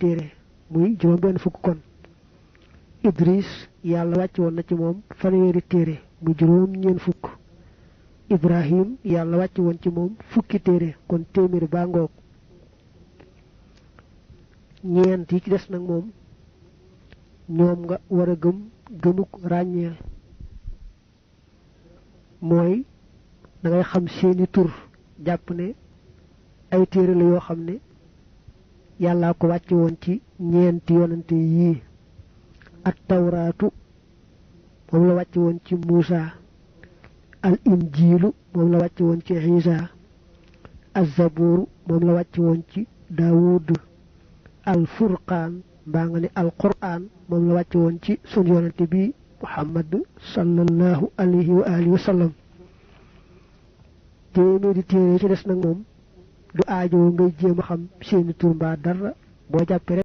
téere muy juróom benn fukk kon Idris yàlla wàcc woon na ci moom fanweeri téere muy juróom ñeen fukk Ibrahim yàlla wàcc woon ci moom fukki téere kon téeméeri baa ngoog ñeent yi ci des nag moom ñoom nga war a gëm gëmuk ràññeel mooy da ngay xam seeni tur jàpp ne ay téere la yoo xam ne yàllaa ko wàcc woon ci ñeenti yonante yii at tawraatu moom la wàcc woon ci Muusa al injiilu moom la wàcc woon ci Isa az zabuuru moom la wàcc woon ci Daawud al furqaan mbaa nga ne al qur'aan moom la wàcc woon ci sunu yonante bi Muhammad sallallahu alayhi wa alihi wa sallam téeméeri téere ci des nag moom du aajo ngay jéem a xam seeni tur mbaa dara boo jàppee